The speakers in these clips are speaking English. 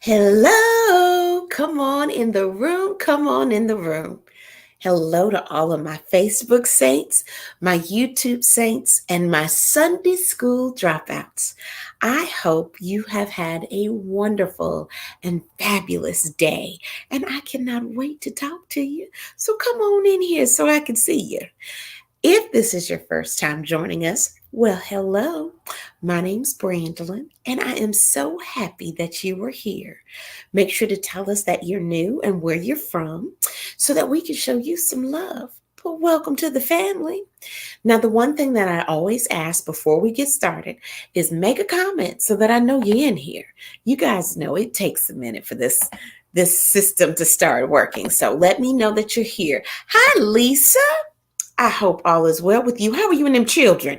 Hello, come on in the room. Come on in the room. Hello to all of my Facebook saints, my YouTube saints, and my Sunday school dropouts. I hope you have had a wonderful and fabulous day, and I cannot wait to talk to you. So come on in here so I can see you. If this is your first time joining us, well, hello. My name's Brandolyn, and I am so happy that you are here. Make sure to tell us that you're new and where you're from so that we can show you some love. But welcome to the family. Now, the one thing that I always ask before we get started is make a comment so that I know you're in here. You guys know it takes a minute for this system to start working. So let me know that you're here. Hi, Lisa. I hope all is well with you. How are you and them children?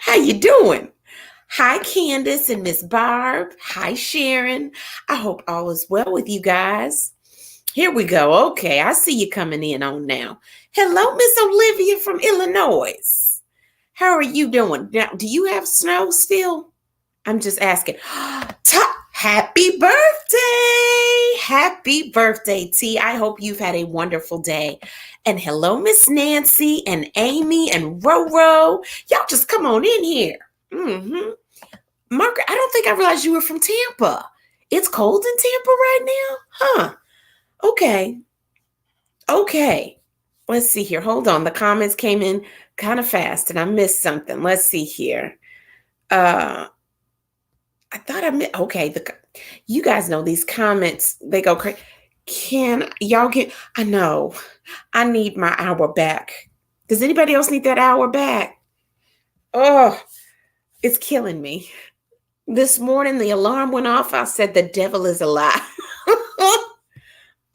How you doing? Hi, Candace and Miss Barb. Hi, Sharon. I hope all is well with you guys. Here we go. Okay, I see you coming in on now. Hello, Miss Olivia from Illinois. How are you doing? Now, do you have snow still? I'm just asking. Happy birthday! Happy birthday, T. I hope you've had a wonderful day. And hello, Miss Nancy and Amy and Roro. Y'all just come on in here. Margaret, I don't think I realized you were from Tampa. It's cold in Tampa right now? Huh. Okay. Let's see here. Hold on. The comments came in kind of fast and I missed something. Let's see here. I thought I meant, okay, you guys know these comments, they go crazy. Can y'all I know, I need my hour back. Does anybody else need that hour back? Oh, it's killing me. This morning, the alarm went off. I said, the devil is a lie.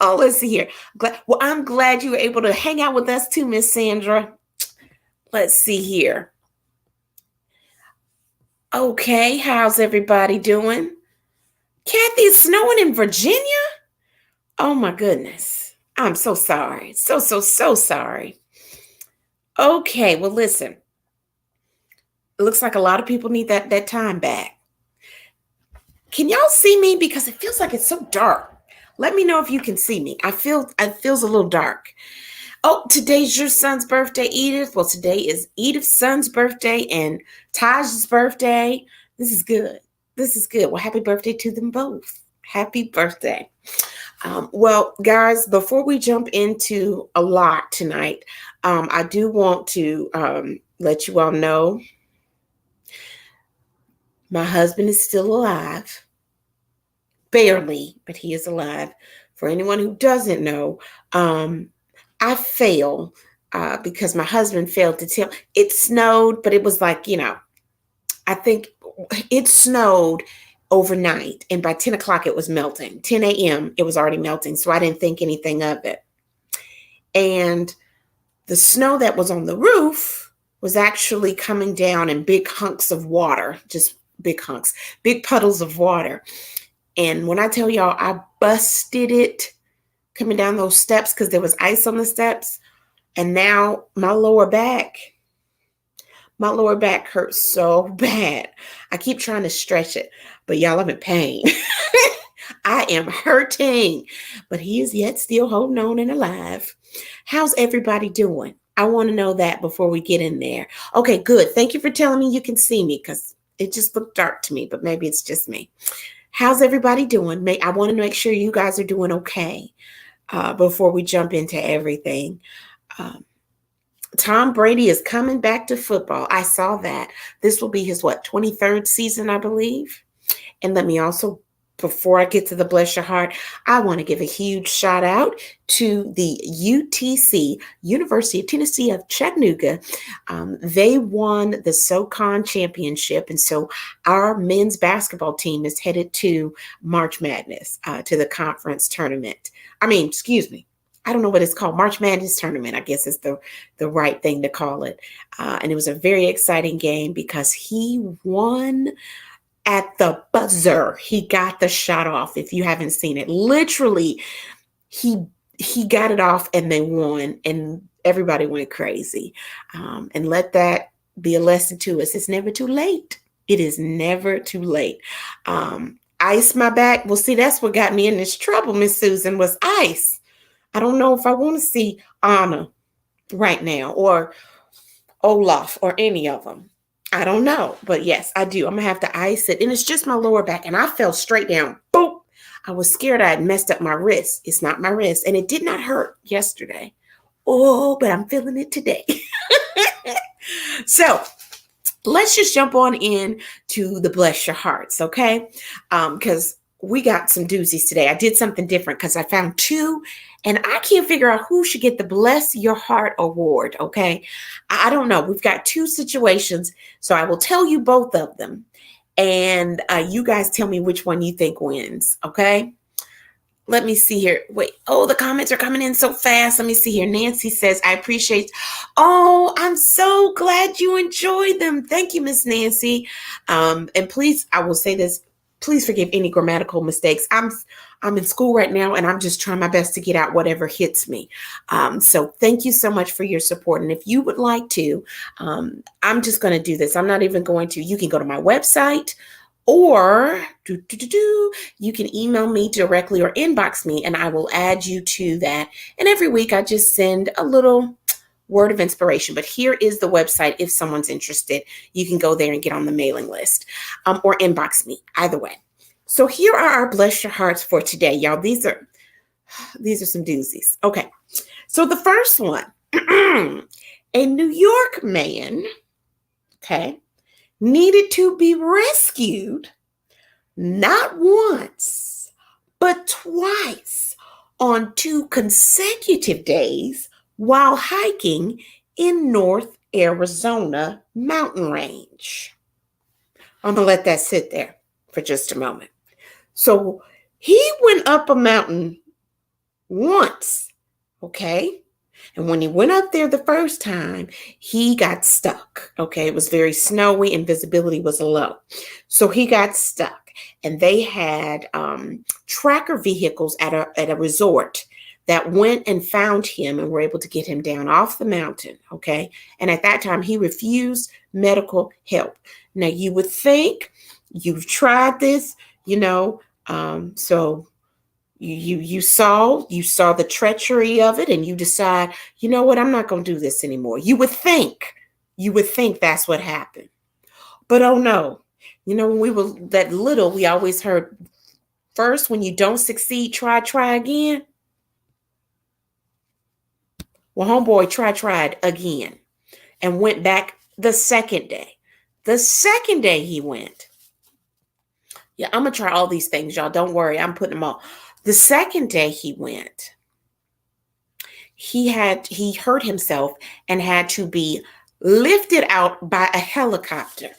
Oh, let's see here. I'm glad you were able to hang out with us too, Miss Sandra. Let's see here. Okay, how's everybody doing? Kathy, it's snowing in Virginia? Oh my goodness. I'm so sorry. So sorry. Okay, well listen. It looks like a lot of people need that time back. Can y'all see me? Because it feels like it's so dark. Let me know if you can see me. It feels a little dark. Oh, today's your son's birthday, Edith. Well, today is Edith's son's birthday and Taj's birthday. This is good. Well, happy birthday to them both. Happy birthday. Well, guys, before we jump into a lot tonight, I do want to let you all know my husband is still alive. Barely, but he is alive. For anyone who doesn't know, I fail because my husband failed to tell. It snowed, but it was like, I think it snowed overnight. And by 10 o'clock, it was melting. 10 a.m., it was already melting. So I didn't think anything of it. And the snow that was on the roof was actually coming down in big hunks of water, just big hunks, big puddles of water. And when I tell y'all, I busted it coming down those steps because there was ice on the steps. And now my lower back hurts so bad. I keep trying to stretch it, but y'all, I'm in pain. I am hurting, but he is yet still holding on and alive. How's everybody doing? I want to know that before we get in there. Okay, good. Thank you for telling me you can see me because it just looked dark to me, but maybe it's just me. How's everybody doing? I want to make sure you guys are doing okay before we jump into everything. Tom Brady is coming back to football. I saw that. This will be his, 23rd season, I believe. And let me also, before I get to the bless your heart, I want to give a huge shout out to the UTC, University of Tennessee of Chattanooga. They won the SoCon championship. And so our men's basketball team is headed to March Madness, to the conference tournament. Excuse me. I don't know what it's called. March Madness tournament, I guess is the right thing to call it. And it was a very exciting game because he won at the buzzer. He got the shot off. If you haven't seen it, literally, he got it off and they won and everybody went crazy. And let that be a lesson to us. It's never too late It is never too late. Ice my back. Well, see, that's what got me in this trouble, Miss Susan, was ice. I don't know if I want to see Anna right now or Olaf or any of them. I don't know. But yes, I do. I'm going to have to ice it. And it's just my lower back. And I fell straight down. Boom. I was scared I had messed up my wrist. It's not my wrist. And it did not hurt yesterday. Oh, but I'm feeling it today. So let's just jump on in to the bless your hearts, okay? Because we got some doozies today. I did something different because I found two, and I can't figure out who should get the Bless Your Heart award, okay? I don't know. We've got two situations, so I will tell you both of them, and you guys tell me which one you think wins, okay? Let me see here. Wait. Oh, the comments are coming in so fast. Let me see here. Nancy says, I appreciate. Oh, I'm so glad you enjoyed them. Thank you, Miss Nancy. And please, I will say this. Please forgive any grammatical mistakes. I'm in school right now, and I'm just trying my best to get out whatever hits me. So thank you so much for your support. And if you would like to, I'm just going to do this. I'm not even going to. You can go to my website. Or you can email me directly or inbox me, and I will add you to that. And every week I just send a little word of inspiration. But here is the website if someone's interested. You can go there and get on the mailing list, or inbox me, either way. So here are our Bless Your Hearts for today, y'all. These are some doozies. Okay, so the first one, a New York man, okay, needed to be rescued not once, but twice on 2 consecutive days while hiking in North Arizona mountain range. I'm going to let that sit there for just a moment. So he went up a mountain once, okay? And when he went up there the first time, he got stuck. Okay, it was very snowy and visibility was low. So he got stuck. And they had tracker vehicles at a resort that went and found him and were able to get him down off the mountain. Okay. And at that time, he refused medical help. Now, you would think you've tried this, so you saw the treachery of it, and you decide, you know what, I'm not going to do this anymore. You would think that's what happened. But oh no, when we were that little, we always heard, first, when you don't succeed, try again. Well, homeboy tried again and went back the second day. The second day he went. Yeah, I'm going to try all these things, y'all. Don't worry. I'm putting them all. The second day he went, he hurt himself and had to be lifted out by a helicopter.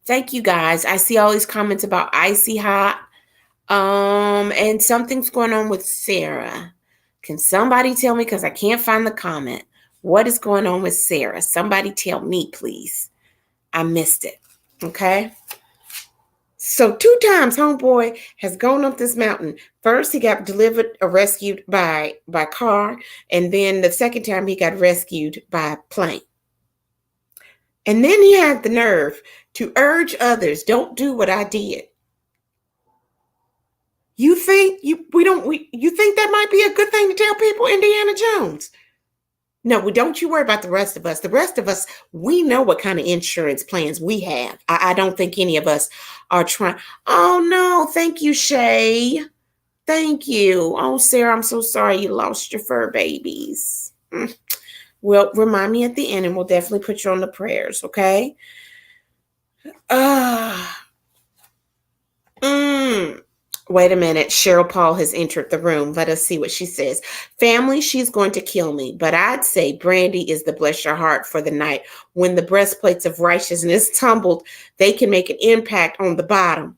Thank you, guys. I see all these comments about icy hot. And something's going on with Sarah. Can somebody tell me, because I can't find the comment, what is going on with Sarah? Somebody tell me, please. I missed it. Okay. So 2 times homeboy has gone up this mountain. First, he got delivered or rescued by car. And then the second time he got rescued by plane. And then he had the nerve to urge others, don't do what I did. You think you think that might be a good thing to tell people, Indiana Jones? No, don't you worry about the rest of us. The rest of us, we know what kind of insurance plans we have. I don't think any of us are trying. Oh, no. Thank you, Shay. Thank you. Oh, Sarah, I'm so sorry you lost your fur babies. Well, remind me at the end, and we'll definitely put you on the prayers, okay? Wait a minute. Cheryl Paul has entered the room. Let us see what she says. Family, she's going to kill me. But I'd say Brandy is the bless your heart for the night. When the breastplates of righteousness tumbled, they can make an impact on the bottom.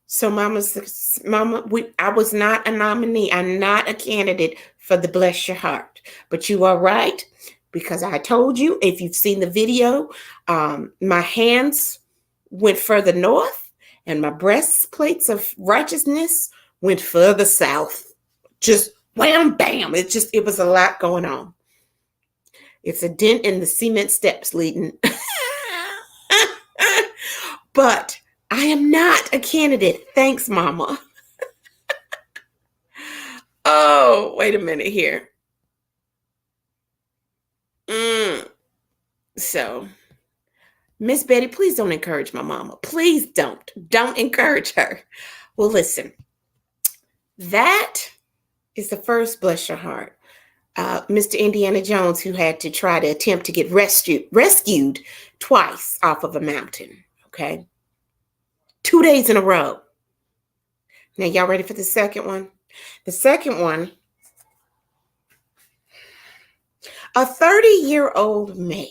So Mama, I was not a nominee. I'm not a candidate for the bless your heart. But you are right, because I told you, if you've seen the video, my hands went further north and my breastplates of righteousness went further south. Just wham, bam. It was a lot going on. It's a dent in the cement steps leading. But I am not a candidate. Thanks, Mama. Oh, wait a minute here. So, Miss Betty, please don't encourage my mama. Please don't. Don't encourage her. Well, listen, that is the first, bless your heart. Mr. Indiana Jones, who had to try to attempt to get rescued twice off of a mountain. Okay. 2 days in a row. Now, y'all ready for the second one? The second one, a 30-year-old man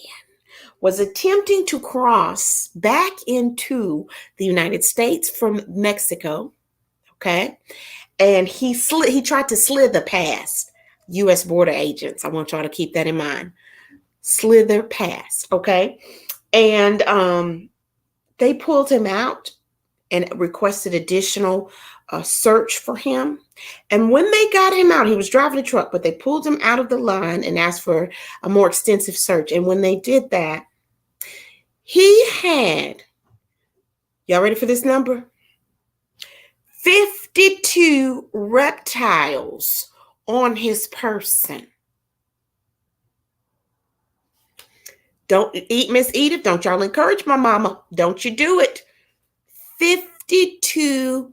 was attempting to cross back into the United States from Mexico. Okay. And he tried to slither past U.S. border agents. I want y'all to keep that in mind. Slither past. Okay. And they pulled him out and requested additional search for him. And when they got him out, he was driving a truck, but they pulled him out of the line and asked for a more extensive search. And when they did that, he had, y'all ready for this number? 52 reptiles on his person. Don't eat, Miss Edith. Don't y'all encourage my mama. Don't you do it. 52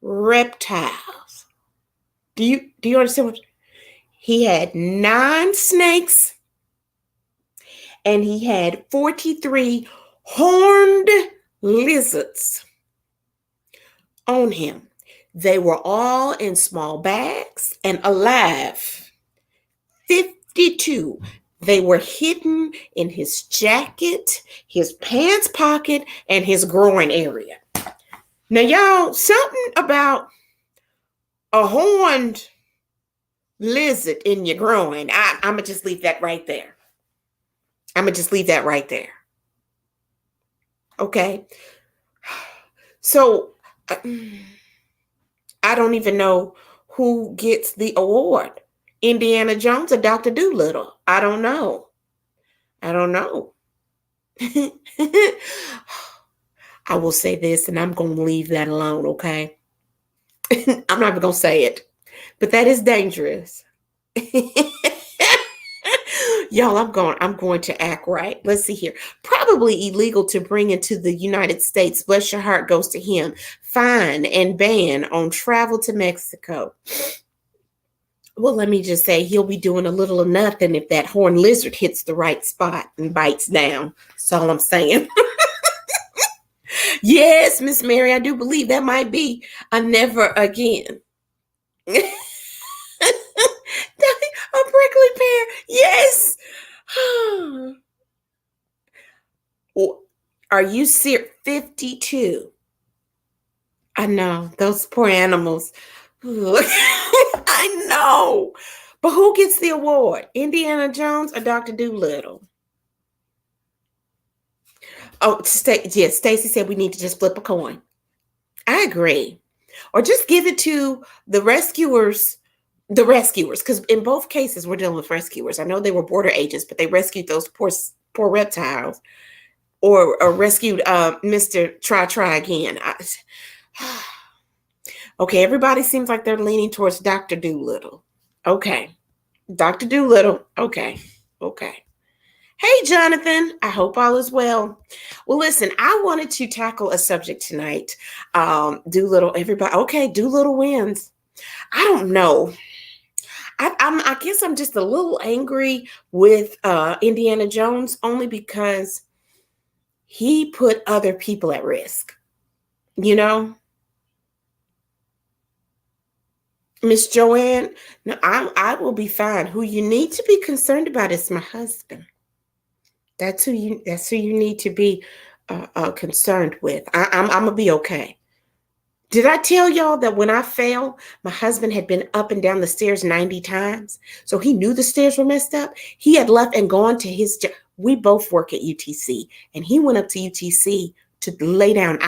reptiles. Do you understand what? He had 9 snakes and he had 43 horned lizards on him. They were all in small bags and alive. 52. They were hidden in his jacket, his pants pocket, and his groin area. Now, y'all, something about a horned lizard in your groin. I'm going to just leave that right there. Okay. So, I don't even know who gets the award. Indiana Jones or Dr. Dolittle. I don't know. I will say this, and I'm going to leave that alone, okay? I'm not even going to say it, but that is dangerous. Y'all, I'm going to act right. Let's see here. Probably illegal to bring into the United States. Bless your heart goes to him. Fine and ban on travel to Mexico. Well, let me just say he'll be doing a little of nothing if that horned lizard hits the right spot and bites down. That's all I'm saying. Yes, Miss Mary, I do believe that might be a never again. A prickly pear. Yes. Are you serious? 52. I know. Those poor animals. I know. But who gets the award? Indiana Jones or Dr. Dolittle? Oh, Stacy said we need to just flip a coin. I agree. Or just give it to the rescuers, because in both cases, we're dealing with rescuers. I know they were border agents, but they rescued those poor reptiles or rescued Mr. Try Again. Okay, everybody seems like they're leaning towards Dr. Dolittle. Okay. Dr. Dolittle. Okay. Hey, Jonathan. I hope all is well. Well, listen, I wanted to tackle a subject tonight. Dolittle, everybody. Okay, Dolittle wins. I don't know. I guess I'm just a little angry with Indiana Jones only because he put other people at risk. You know? Miss Joanne, no, I will be fine. Who you need to be concerned about is my husband. That's who you need to be concerned with. I'm gonna be okay. Did I tell y'all that when I fell, my husband had been up and down the stairs 90 times? So he knew the stairs were messed up. He had left and gone to his job. We both work at UTC, and he went up to UTC to lay down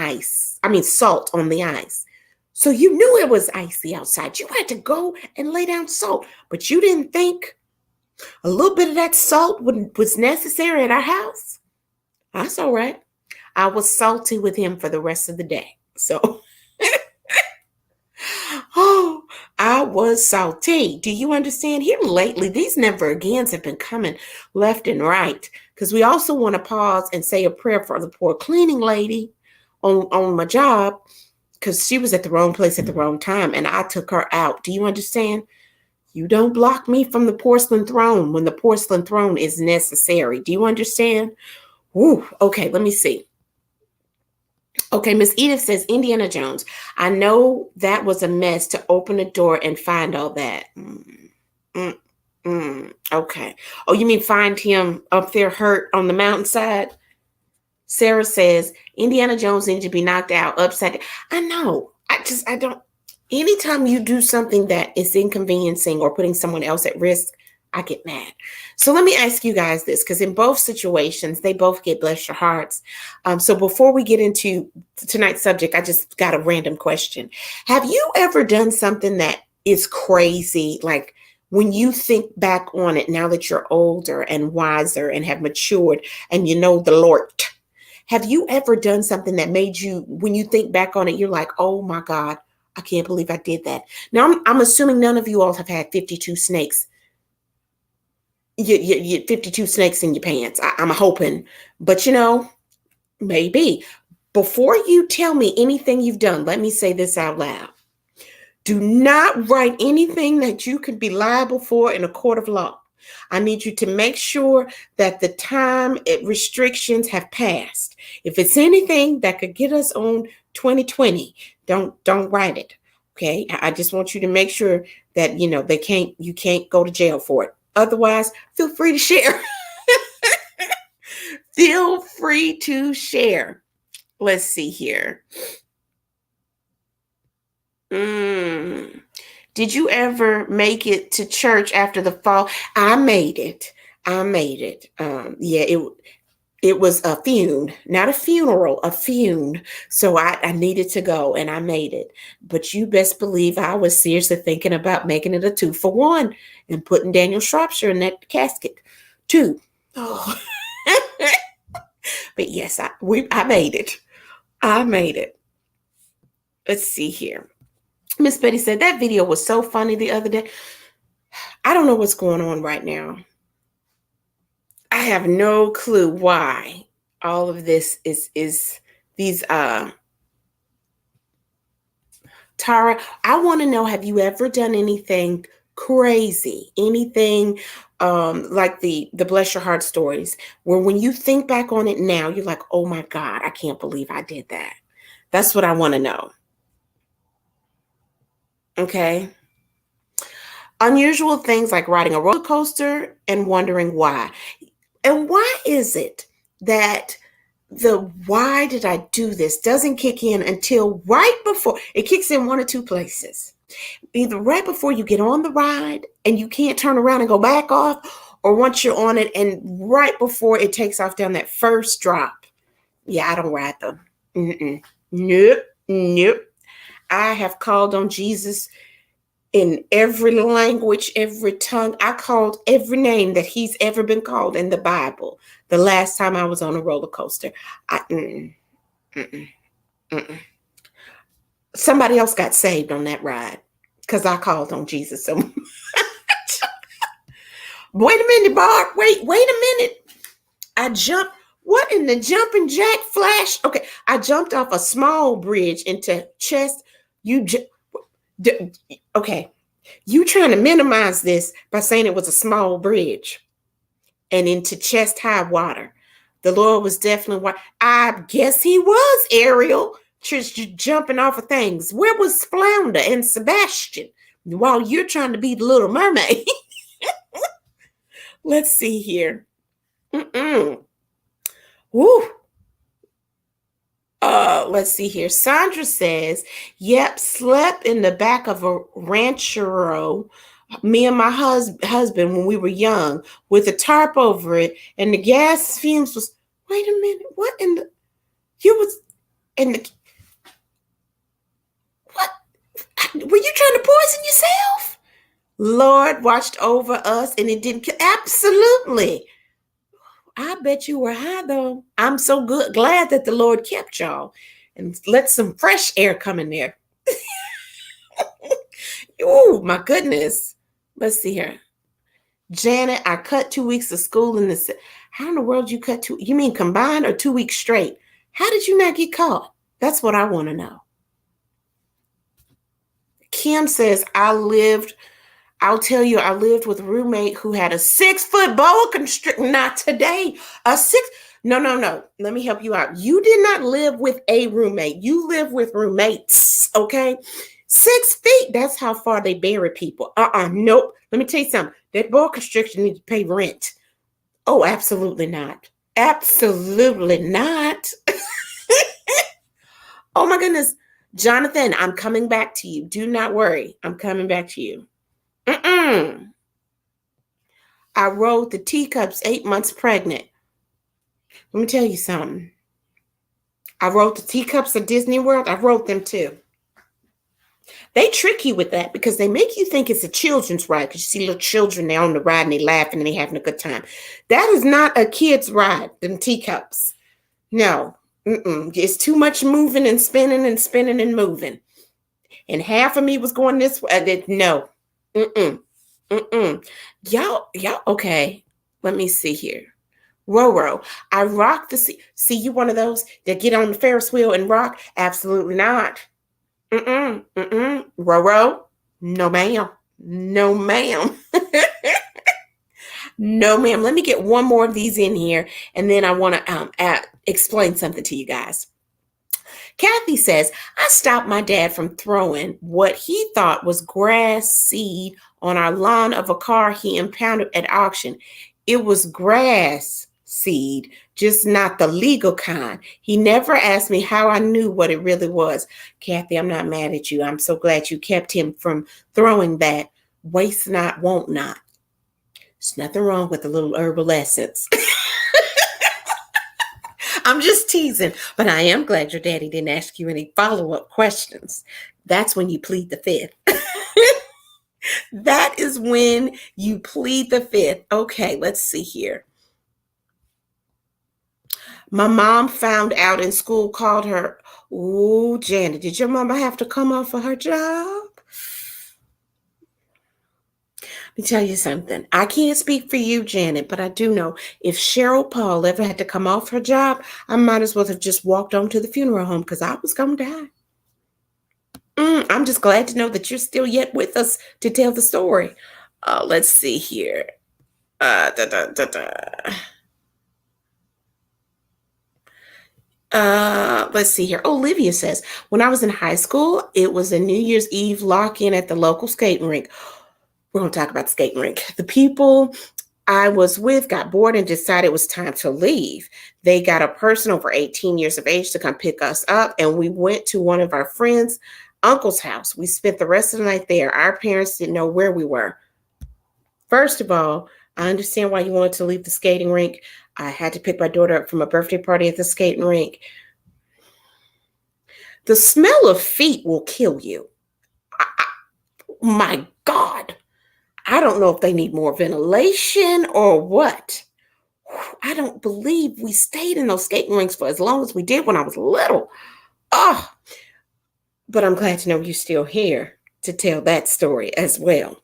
salt on the ice. So you knew it was icy outside. You had to go and lay down salt, but you didn't think A little bit of that salt was necessary at our house. That's all right. I was salty with him for the rest of the day. So, oh, I was salty. Do you understand? Here lately, these never agains have been coming left and right. Because we also want to pause and say a prayer for the poor cleaning lady on my job, because she was at the wrong place at the wrong time and I took her out. Do you understand? You don't block me from the porcelain throne when the porcelain throne is necessary. Do you understand? Woo. Okay, let me see. Okay, Miss Edith says, Indiana Jones. I know that was a mess to open the door and find all that. Okay. Oh, you mean find him up there hurt on the mountainside? Sarah says, Indiana Jones needs to be knocked out upside down. I know. I don't. Anytime you do something that is inconveniencing or putting someone else at risk, I get mad. So let me ask you guys this, because in both situations, they both get bless your hearts. So before we get into tonight's subject, I just got a random question. Have you ever done something that is crazy? Like when you think back on it, now that you're older and wiser and have matured and you know the Lord, have you ever done something that made you, when you think back on it, you're like, oh my God, I can't believe I did that. Now, I'm assuming none of you all have had 52 snakes. You 52 snakes in your pants. I'm hoping. But, maybe. Before you tell me anything you've done, let me say this out loud. Do not write anything that you could be liable for in a court of law. I need you to make sure that the time restrictions have passed. If it's anything that could get us on 2020, don't write it. Okay. I just want you to make sure that, you can't go to jail for it. Otherwise, feel free to share. Feel free to share. Let's see here. Did you ever make it to church after the fall? I made it. Yeah, it was a funeral, not a funeral, a funeral. So I needed to go and I made it. But you best believe I was seriously thinking about making it a 2-for-1 and putting Daniel Shropshire in that casket too. Oh. But yes, I made it. I made it. Let's see here. Miss Betty said that video was so funny the other day. I don't know what's going on right now. I have no clue why all of this is these Tara, I want to know, have you ever done anything crazy? Anything like the bless your heart stories where when you think back on it now, you're like, "Oh my God, I can't believe I did that." That's what I want to know. Okay. Unusual things like riding a roller coaster and wondering why. And why is it that the why did I do this doesn't kick in until right before it kicks in one or two places? Either right before you get on the ride and you can't turn around and go back off, or once you're on it and right before it takes off down that first drop. Yeah, I don't ride them. Nope. I have called on Jesus in every language, every tongue. I called every name that he's ever been called in the Bible. The last time I was on a roller coaster, somebody else got saved on that ride because I called on Jesus so much. Wait a minute, Barb. Wait a minute. I jumped. What in the jumping jack flash? Okay, I jumped off a small bridge into chest. Okay, you trying to minimize this by saying it was a small bridge and into chest high water. The Lord was definitely, I guess he was, Ariel, just jumping off of things. Where was Flounder and Sebastian while you're trying to be the Little Mermaid? Let's see here. Woo. Let's see here. Sandra says, yep, slept in the back of a ranchero, me and my husband when we were young, with a tarp over it, and the gas fumes was, wait a minute, what in the, you was, in the, what, were you trying to poison yourself? Lord watched over us and it didn't absolutely. I bet you were high though. I'm so glad that the Lord kept y'all and let some fresh air come in there. Oh my goodness. Let's see here. Janet, I cut 2 weeks of school in the. How in the world you cut two? You mean combined or 2 weeks straight? How did you not get caught? That's what I want to know. Kim says, I'll tell you, I lived with a roommate who had a 6-foot boa constrictor. Not today. A six. No. Let me help you out. You did not live with a roommate. You live with roommates. Okay. 6 feet. That's how far they bury people. Nope. Let me tell you something. That boa constrictor needs to pay rent. Oh, absolutely not. Absolutely not. Oh my goodness. Jonathan, I'm coming back to you. Do not worry. I'm coming back to you. I rode the teacups 8 months pregnant. Let me tell you something. I rode the teacups at Disney World. I rode them too. They trick you with that because they make you think it's a children's ride because you see little children there on the ride and they laughing and they having a good time. That is not a kid's ride, them teacups. No. It's too much moving and spinning and spinning and moving. And half of me was going this way. No. Y'all, okay. Let me see here. Roro, I rock the sea. See, you one of those that get on the Ferris wheel and rock? Absolutely not. Roro, no ma'am. No ma'am. No ma'am. Let me get one more of these in here and then I want to explain something to you guys. Kathy says, I stopped my dad from throwing what he thought was grass seed on our lawn of a car he impounded at auction. It was grass seed, just not the legal kind. He never asked me how I knew what it really was. Kathy, I'm not mad at you. I'm so glad you kept him from throwing that. Waste not, won't not. There's nothing wrong with a little herbal essence. I'm just teasing, but I am glad your daddy didn't ask you any follow-up questions. That's when you plead the fifth. That is when you plead the fifth. Okay, let's see here. My mom found out in school, called her. Ooh, Janet, did your mama have to come off of her job? Let me tell you something. I can't speak for you, Janet, but I do know if Cheryl Paul ever had to come off her job, I might as well have just walked on to the funeral home because I was going to die. I'm just glad to know that you're still yet with us to tell the story. Let's see here. Let's see here. Olivia says, when I was in high school, it was a New Year's Eve lock-in at the local skating rink. We're going to talk about the skating rink. The people I was with got bored and decided it was time to leave. They got a person over 18 years of age to come pick us up, and we went to one of our friends' uncle's house. We spent the rest of the night there. Our parents didn't know where we were. First of all, I understand why you wanted to leave the skating rink. I had to pick my daughter up from a birthday party at the skating rink. The smell of feet will kill you. My God. I don't know if they need more ventilation or what. I don't believe we stayed in those skating rinks for as long as we did when I was little. Oh, but I'm glad to know you're still here to tell that story as well.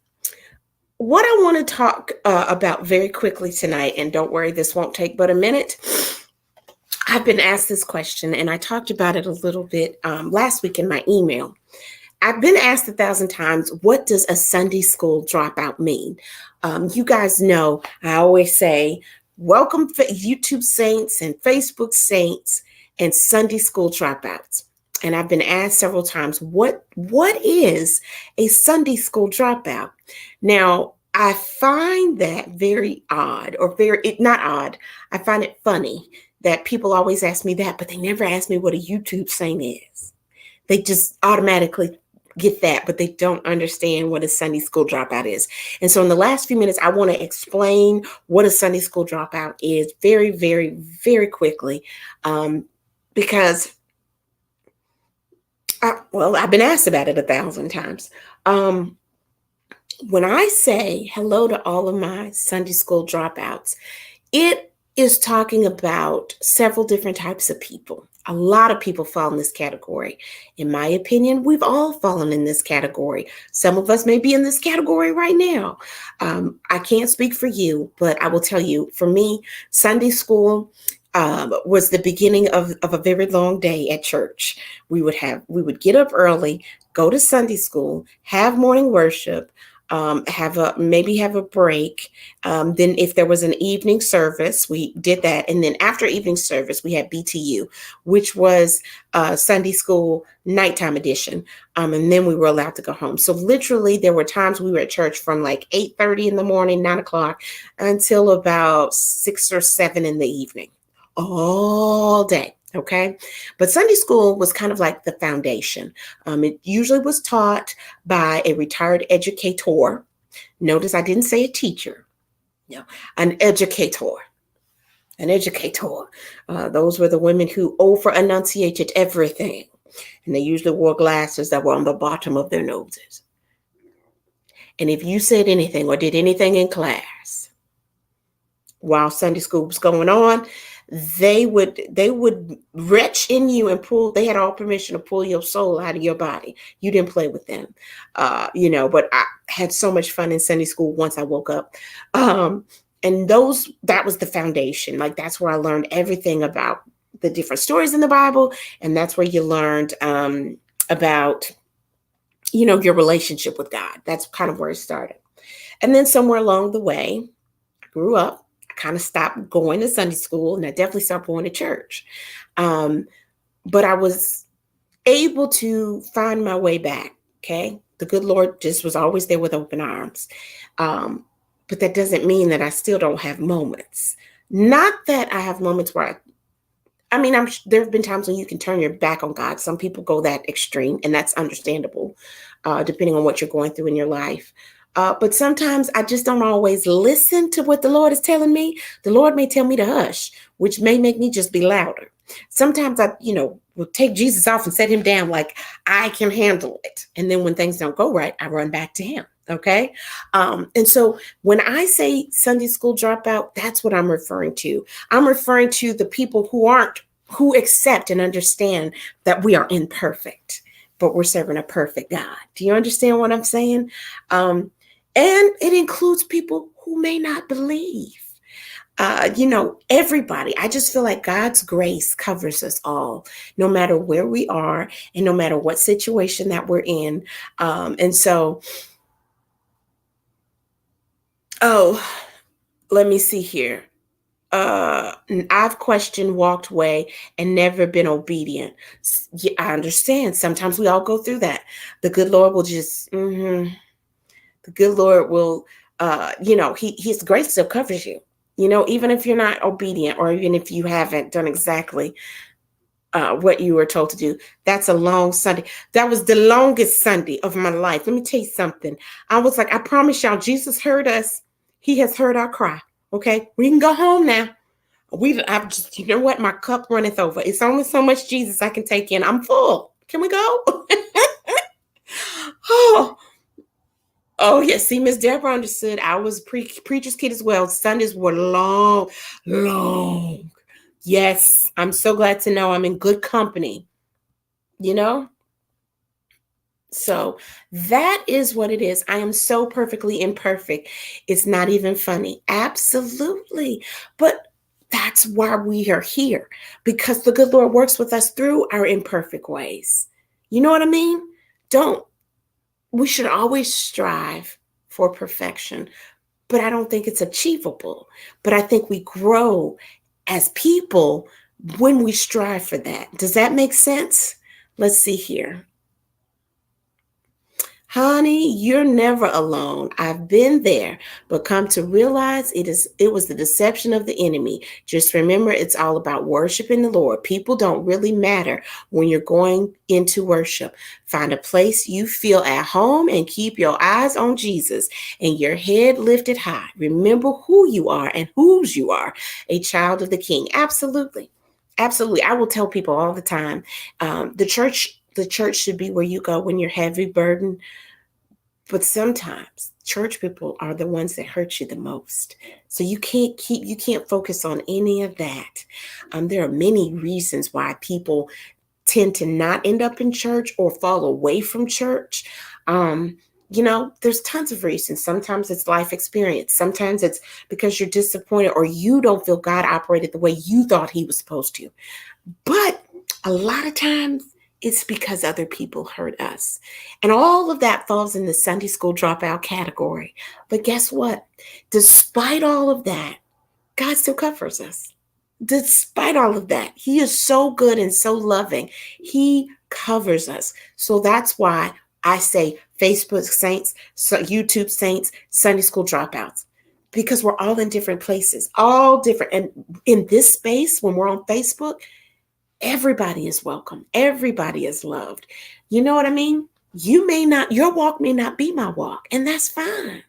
What I want to talk about very quickly tonight, and don't worry, this won't take but a minute. I've been asked this question, and I talked about it a little bit last week in my email. I've been asked 1,000 times, what does a Sunday school dropout mean? You guys know I always say, welcome YouTube saints and Facebook saints and Sunday school dropouts. And I've been asked several times, what is a Sunday school dropout? Now, I find that very odd, or not odd. I find it funny that people always ask me that, but they never ask me what a YouTube saint is. They just automatically get that, but they don't understand what a Sunday school dropout is. And so in the last few minutes, I want to explain what a Sunday school dropout is very, very, very quickly, because I've been asked about it 1,000 times. When I say hello to all of my Sunday school dropouts, it is talking about several different types of people. A lot of people fall in this category. In my opinion, we've all fallen in this category. Some of us may be in this category right now. I can't speak for you, but I will tell you, for me, Sunday school was the beginning of a very long day at church. We would get up early, go to Sunday school, have morning worship, have a break. Then if there was an evening service, we did that. And then after evening service, we had BTU, which was Sunday school nighttime edition. And then we were allowed to go home. So literally there were times we were at church from like 8:30 in the morning, 9 o'clock, until about 6 or 7 in the evening, all day. Okay. But Sunday school was kind of like the foundation. It usually was taught by a retired educator. Notice I didn't say a teacher. No, an educator. An educator. Those were the women who over enunciated everything. And they usually wore glasses that were on the bottom of their noses. And if you said anything or did anything in class while Sunday school was going on, they would retch in you and pull. They had all permission to pull your soul out of your body. You didn't play with them, but I had so much fun in Sunday school once I woke up. And that was the foundation. Like, that's where I learned everything about the different stories in the Bible. And that's where you learned about your relationship with God. That's kind of where it started. And then somewhere along the way, I grew up, kind of stopped going to Sunday school, and I definitely stopped going to church. But I was able to find my way back. Okay. The good Lord just was always there with open arms. But that doesn't mean that I still don't have moments. Not that I have moments where there have been times when you can turn your back on God. Some people go that extreme, and that's understandable, depending on what you're going through in your life. But sometimes I just don't always listen to what the Lord is telling me. The Lord may tell me to hush, which may make me just be louder. Sometimes I, will take Jesus off and set him down like I can handle it. And then when things don't go right, I run back to him. Okay. And so when I say Sunday school dropout, that's what I'm referring to. I'm referring to the people who accept and understand that we are imperfect, but we're serving a perfect God. Do you understand what I'm saying? And it includes people who may not believe. Everybody. I just feel like God's grace covers us all, no matter where we are and no matter what situation that we're in. And so, let me see here. I've questioned, walked away, and never been obedient. I understand. Sometimes we all go through that. The good Lord will just, the good Lord will, his grace still covers you, even if you're not obedient, or even if you haven't done exactly what you were told to do. That's a long Sunday. That was the longest Sunday of my life. Let me tell you something. I was like, I promise y'all, Jesus heard us. He has heard our cry. Okay, we can go home now. I've just, my cup runneth over. It's only so much Jesus I can take in. I'm full. Can we go? Oh, yeah. See, Miss Deborah understood. I was preacher's kid as well. Sundays were long, long. Yes, I'm so glad to know I'm in good company, So that is what it is. I am so perfectly imperfect. It's not even funny. Absolutely. But that's why we are here, because the good Lord works with us through our imperfect ways. You know what I mean? We should always strive for perfection, but I don't think it's achievable. But I think we grow as people when we strive for that. Does that make sense? Let's see here. Honey, you're never alone. I've been there, but come to realize it was the deception of the enemy. Just remember, it's all about worshiping the Lord. People don't really matter when you're going into worship. Find a place you feel at home and keep your eyes on Jesus and your head lifted high. Remember who you are and whose you are, a child of the King. Absolutely. Absolutely. I will tell people all the time, the church should be where you go when you're heavy burdened. But sometimes church people are the ones that hurt you the most. So you can't focus on any of that. There are many reasons why people tend to not end up in church or fall away from church. Um, there's tons of reasons. Sometimes it's life experience. Sometimes it's because you're disappointed or you don't feel God operated the way you thought he was supposed to. But a lot of times it's because other people hurt us. And all of that falls in the Sunday school dropout category. But guess what? Despite all of that, God still covers us. Despite all of that, he is so good and so loving. He covers us. So that's why I say Facebook saints, YouTube saints, Sunday school dropouts, because we're all in different places, all different. And in this space, when we're on Facebook, everybody is welcome. Everybody is loved. You know what I mean? Your walk may not be my walk, and that's fine,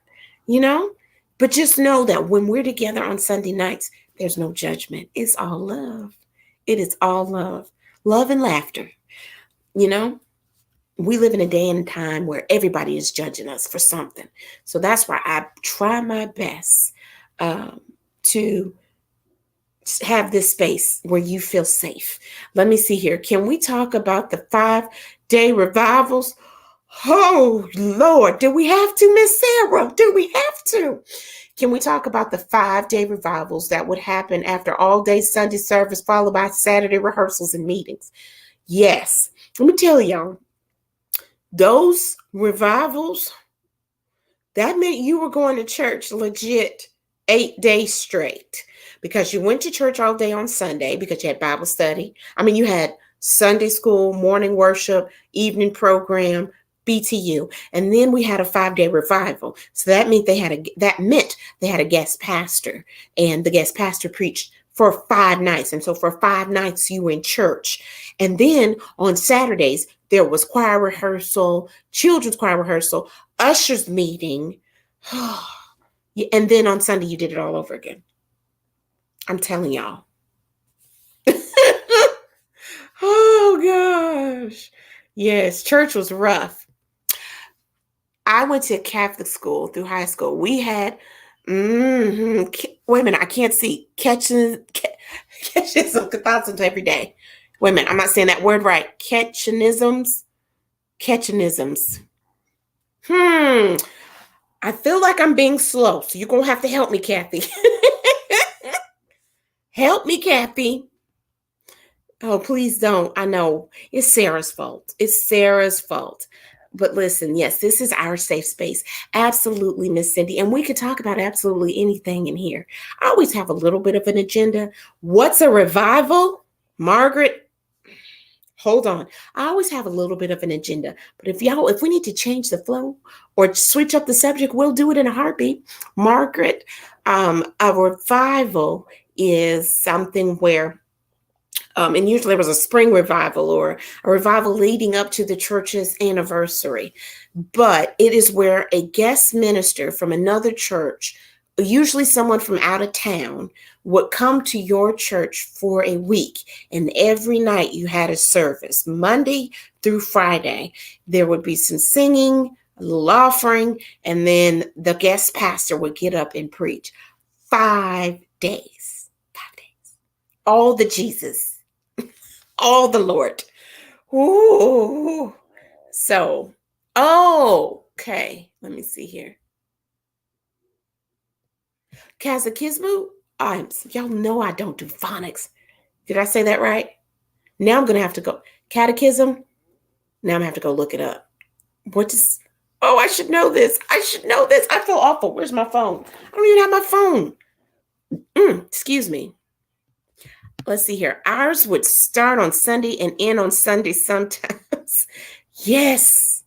you know? But just know that when we're together on Sunday nights, there's no judgment. It's all love. It is all love. Love and laughter. You know, we live in a day and time where everybody is judging us for something. So that's why I try my best to have this space where you feel safe. Let me see here. Can we talk about the 5-day revivals? Oh, Lord, do we have to, Miss Sarah? Do we have to? Can we talk about the 5-day revivals that would happen after all day Sunday service followed by Saturday rehearsals and meetings? Yes. Let me tell y'all, those revivals, that meant you were going to church legit 8 days straight because you went to church all day on Sunday because you had Bible study. I mean, you had Sunday school, morning worship, evening program, BTU, and then we had a 5-day revival. So that meant they had a guest pastor, and the guest pastor preached for 5 nights. And so for 5 nights you were in church. And then on Saturdays there was choir rehearsal, children's choir rehearsal, ushers meeting. And then on Sunday you did it all over again. I'm telling y'all. Oh gosh. Yes, church was rough. I went to Catholic school through high school. We had, wait a minute, I can't see. Catechism every day. Wait a minute, I'm not saying that word right. Catechisms. I feel like I'm being slow, so you're going to have to help me, Kathy. Help me, Kathy. Oh, please don't. I know. It's Sarah's fault. It's Sarah's fault. But listen, yes, this is our safe space. Absolutely, Miss Cindy. And we could talk about absolutely anything in here. I always have a little bit of an agenda. What's a revival? Margaret, hold on. I always have a little bit of an agenda. But if we need to change the flow or switch up the subject, we'll do it in a heartbeat. Margaret, a revival is something where and usually there was a spring revival or a revival leading up to the church's anniversary. But it is where a guest minister from another church, usually someone from out of town, would come to your church for a week. And every night you had a service, Monday through Friday. There would be some singing, a little offering, and then the guest pastor would get up and preach. 5 days. 5 days. All the Jesus. All the Lord. Ooh. So, okay. Let me see here. Catechismu. Y'all know I don't do phonics. Did I say that right? Now I'm going to have to go. Catechism. Now I'm going to have to go look it up. I should know this. I feel awful. Where's my phone? I don't even have my phone. Excuse me. Let's see here. Ours would start on Sunday and end on Sunday sometimes. Yes.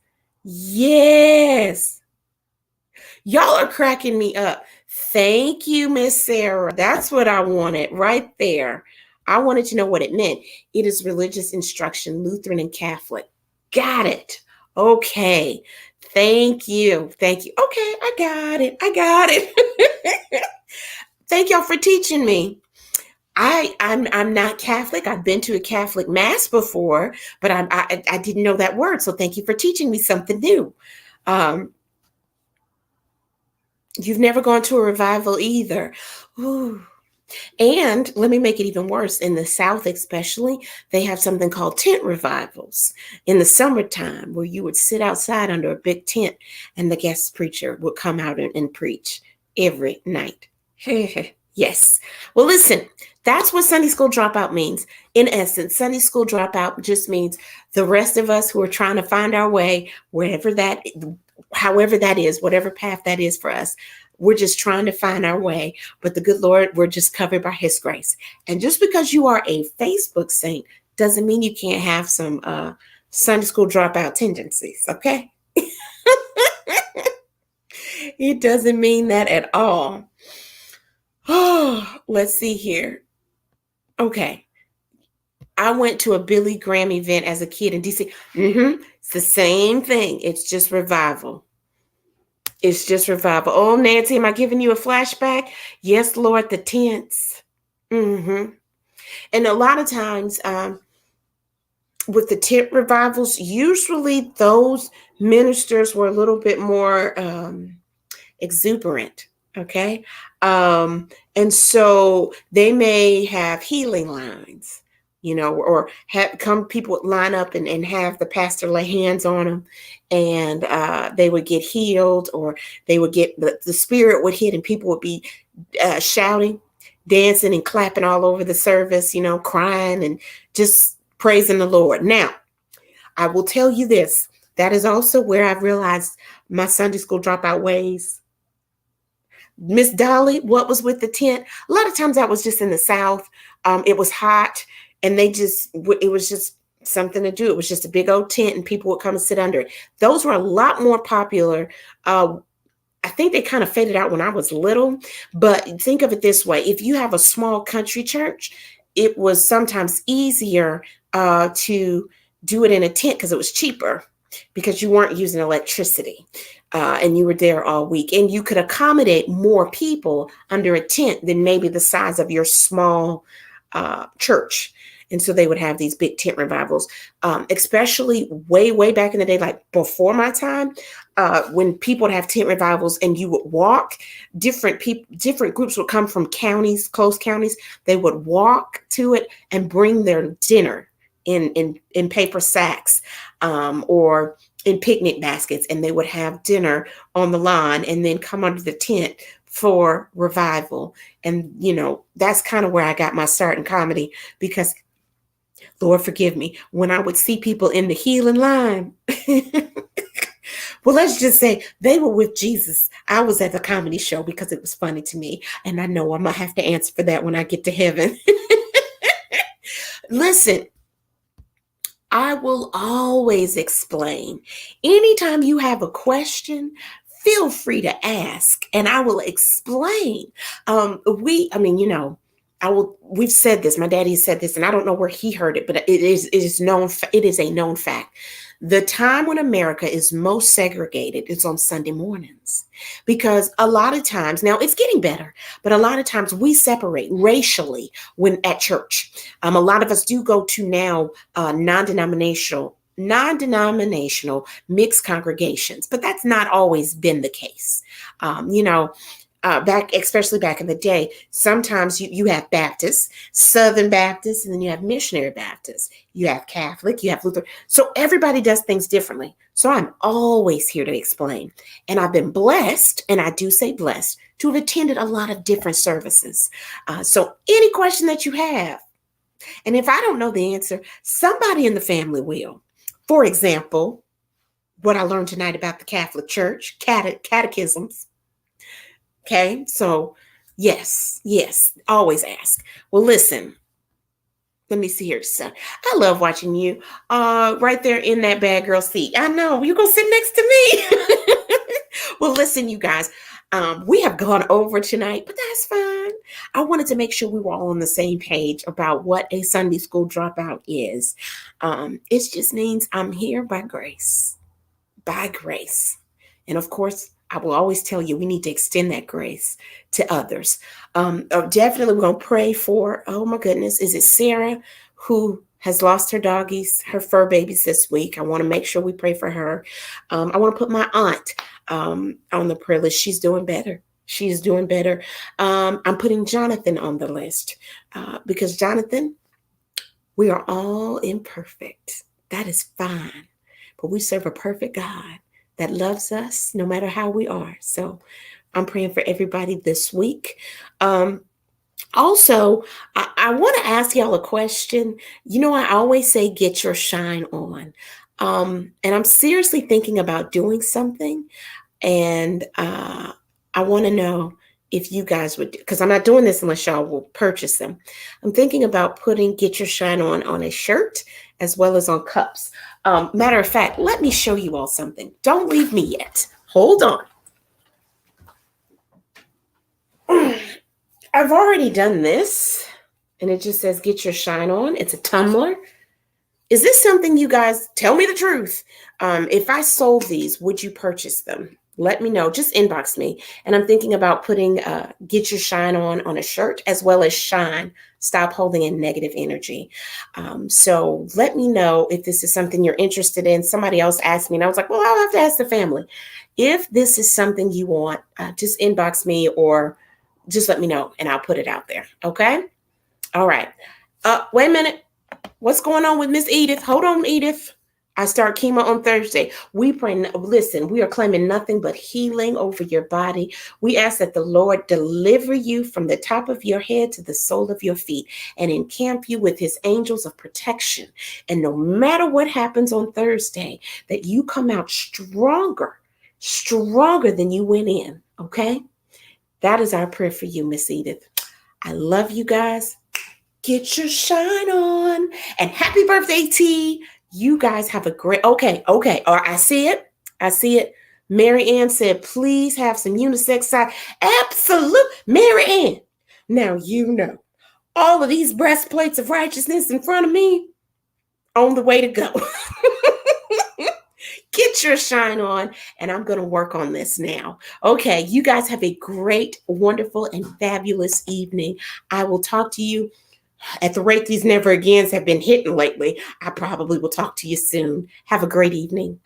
Y'all are cracking me up. Thank you, Miss Sarah. That's what I wanted right there. I wanted to know what it meant. It is religious instruction, Lutheran and Catholic. Got it. Okay. Thank you. Okay, I got it. Thank y'all for teaching me. I'm not Catholic. I've been to a Catholic mass before, but I didn't know that word. So thank you for teaching me something new. You've never gone to a revival either. Ooh. And let me make it even worse. In the South, especially, they have something called tent revivals in the summertime where you would sit outside under a big tent and the guest preacher would come out and preach every night. Yes. Well, listen, that's what Sunday school dropout means. In essence, Sunday school dropout just means the rest of us who are trying to find our way, wherever that, however that is, whatever path that is for us, we're just trying to find our way. But the good Lord, we're just covered by his grace. And just because you are a Facebook saint doesn't mean you can't have some Sunday school dropout tendencies, okay? It doesn't mean that at all. Oh, let's see here. Okay. I went to a Billy Graham event as a kid in DC. It's the same thing. It's just revival. It's just revival. Oh, Nancy, am I giving you a flashback? Yes, Lord, the tents. And a lot of times with the tent revivals, usually those ministers were a little bit more exuberant. Okay. And so they may have healing lines, or have people would line up and have the pastor lay hands on them and they would get healed, or they would get the spirit would hit and people would be shouting, dancing and clapping all over the service, crying and just praising the Lord. Now, I will tell you this. That is also where I've realized my Sunday school dropout ways. Miss Dolly, what was with the tent? A lot of times I was just in the South. It was hot and it was just something to do. It was just a big old tent and people would come and sit under it. Those were a lot more popular. I think they kind of faded out when I was little, but think of it this way. If you have a small country church, it was sometimes easier to do it in a tent because it was cheaper, because you weren't using electricity and you were there all week, and you could accommodate more people under a tent than maybe the size of your small church. And so they would have these big tent revivals, especially way, way back in the day, like before my time, when people would have tent revivals and you would walk, different groups would come from counties, close counties. They would walk to it and bring their dinner in paper sacks or in picnic baskets, and they would have dinner on the lawn and then come under the tent for revival. And, that's kind of where I got my start in comedy, because Lord forgive me, when I would see people in the healing line, well, let's just say they were with Jesus. I was at the comedy show because it was funny to me. And I know I'm going to have to answer for that when I get to heaven. Listen, I will always explain. Anytime you have a question, feel free to ask and I will explain. We've said this, my daddy said this, and I don't know where he heard it, but it is known. It is a known fact. The time when America is most segregated is on Sunday mornings, because a lot of times, now it's getting better, but a lot of times we separate racially when at church. A lot of us do go to now non-denominational mixed congregations, but that's not always been the case. Especially back in the day, sometimes you have Baptists, Southern Baptists, and then you have Missionary Baptists. You have Catholic, you have Lutheran. So everybody does things differently. So I'm always here to explain. And I've been blessed, and I do say blessed, to have attended a lot of different services. So any question that you have, and if I don't know the answer, somebody in the family will. For example, what I learned tonight about the Catholic Church, catechisms. Okay, so yes, always ask. Well, listen, let me see here. So I love watching you right there in that bad girl seat. I know, you're going to sit next to me. Well, listen, you guys, we have gone over tonight, but that's fine. I wanted to make sure we were all on the same page about what a Sunday school dropout is. It just means I'm here by grace. By grace. And of course, I will always tell you, we need to extend that grace to others. Definitely, we're going to pray for, oh my goodness, is it Sarah who has lost her doggies, her fur babies this week. I want to make sure we pray for her. I want to put my aunt on the prayer list. She's doing better. She's doing better. I'm putting Jonathan on the list because Jonathan, we are all imperfect. That is fine. But we serve a perfect God that loves us no matter how we are. So I'm praying for everybody this week. Also, I want to ask y'all a question. I always say, get your shine on. And I'm seriously thinking about doing something. And I want to know if you guys would, because I'm not doing this unless y'all will purchase them. I'm thinking about putting Get Your Shine on a shirt as well as on cups. Matter of fact, let me show you all something. Don't leave me yet. Hold on. I've already done this, and it just says Get Your Shine On. It's a tumbler. Is this something you guys, tell me the truth. If I sold these, would you purchase them? Let me know. Just inbox me. And I'm thinking about putting Get Your Shine on a shirt as well as Shine. Stop holding in negative energy. So let me know if this is something you're interested in. Somebody else asked me, and I was like, well, I'll have to ask the family. If this is something you want, just inbox me or just let me know and I'll put it out there. Okay? All right. Wait a minute. What's going on with Miss Edith? Hold on, Edith. I start chemo on Thursday. We pray, listen, we are claiming nothing but healing over your body. We ask that the Lord deliver you from the top of your head to the sole of your feet and encamp you with his angels of protection. And no matter what happens on Thursday, that you come out stronger than you went in. Okay? That is our prayer for you, Miss Edith. I love you guys. Get your shine on. And happy birthday, T. You guys have a great, okay. Or I see it. Mary Ann said, please have some unisex side. Absolute. Mary Ann. Now, all of these breastplates of righteousness in front of me on the way to go. Get your shine on, and I'm going to work on this now. Okay, you guys have a great, wonderful, and fabulous evening. I will talk to you at the rate these never agains have been hitting lately. I probably will talk to you soon. Have a great evening.